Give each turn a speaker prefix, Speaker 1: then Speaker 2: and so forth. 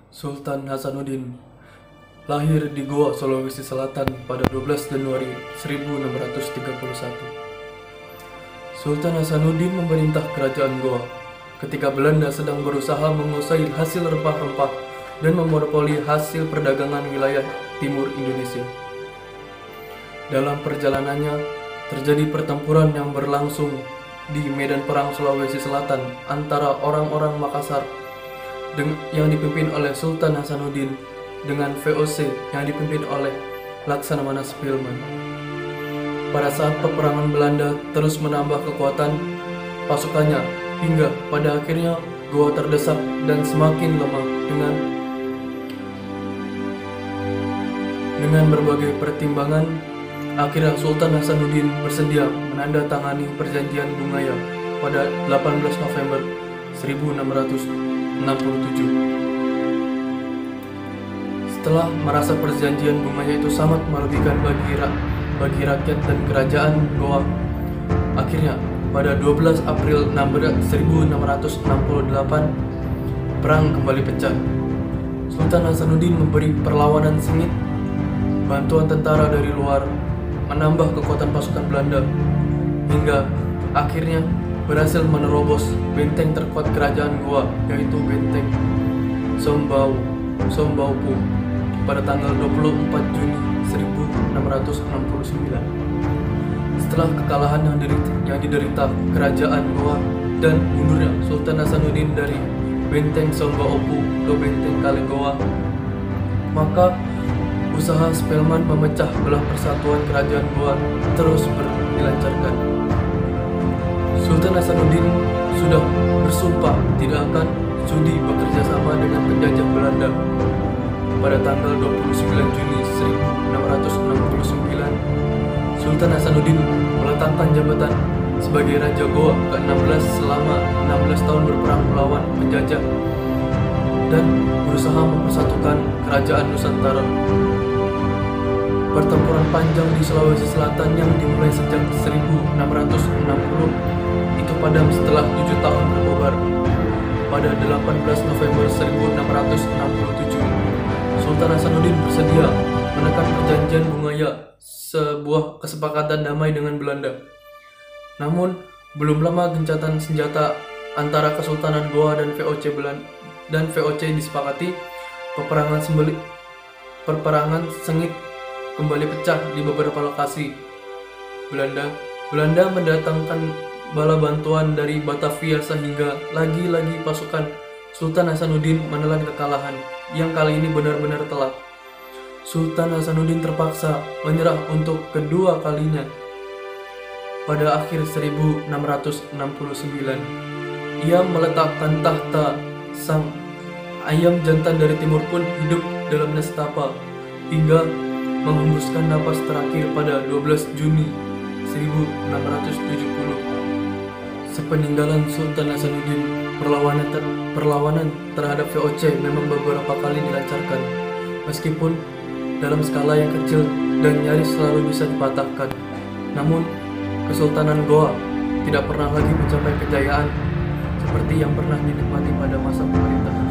Speaker 1: Sultan Hasanuddin lahir di Goa, Sulawesi Selatan pada 12 Januari 1631. Sultan Hasanuddin memerintah kerajaan Goa ketika Belanda sedang berusaha menguasai hasil rempah-rempah dan memonopoli hasil perdagangan wilayah timur Indonesia. Dalam perjalanannya, terjadi pertempuran yang berlangsung di medan perang Sulawesi Selatan antara orang-orang Makassar yang dipimpin oleh Sultan Hasanuddin dengan VOC yang dipimpin oleh Laksamana Spelman. Pada saat peperangan, Belanda terus menambah kekuatan pasukannya hingga pada akhirnya Goa terdesak dan semakin lemah. Dengan berbagai pertimbangan, akhirnya Sultan Hasanuddin bersedia menandatangani perjanjian Bungaya pada 18 November 1667. Setelah merasa perjanjian Bungaya itu sangat merugikan bagi rakyat dan kerajaan Goa, akhirnya pada 12 April 1668 perang kembali pecah. Sultan Hasanuddin memberi perlawanan sengit, bantuan tentara dari luar, menambah kekuatan pasukan Belanda, hingga akhirnya berhasil menerobos benteng terkuat kerajaan Goa, yaitu benteng Sombaupu pada tanggal 24 Juni 1669. Setelah kekalahan yang diderita kerajaan Goa dan mundurnya Sultan Hasanuddin dari benteng Sombaupu ke benteng Kalegoa, maka usaha Spelman memecah belah persatuan kerajaan Goa terus dilancarkan. Sultan Hasanuddin sudah bersumpah tidak akan sudi bekerja sama dengan penjajah Belanda. Pada tanggal 29 Juni 1669, Sultan Hasanuddin meletakkan jabatan sebagai Raja Goa ke-16 selama 16 tahun berperang melawan penjajah dan berusaha mempersatukan kerajaan Nusantara. Pertempuran panjang di Sulawesi Selatan yang dimulai sejak 1660 itu padam setelah 7 tahun berkobar. Pada 18 November 1667, Sultan Hasanuddin bersedia menekan perjanjian Bungaya, sebuah kesepakatan damai dengan Belanda. Namun, belum lama gencatan senjata antara Kesultanan Goa dan VOC disepakati. Peperangan sengit kembali pecah di beberapa lokasi. Belanda mendatangkan bala bantuan dari Batavia sehingga lagi-lagi pasukan Sultan Hasanuddin menelan kekalahan yang kali ini benar-benar telak. Sultan Hasanuddin terpaksa menyerah untuk kedua kalinya. Pada akhir 1669, ia meletakkan tahta. Sang ayam jantan dari timur pun hidup dalam nestapa hingga menghembuskan napas terakhir pada 12 Juni 1670. Sepeninggalan Sultan Hasanuddin, perlawanan terhadap VOC memang beberapa kali dilancarkan, meskipun dalam skala yang kecil dan nyaris selalu bisa dipatahkan. Namun, Kesultanan Goa tidak pernah lagi mencapai kejayaan seperti yang pernah dinikmati pada masa pemerintahan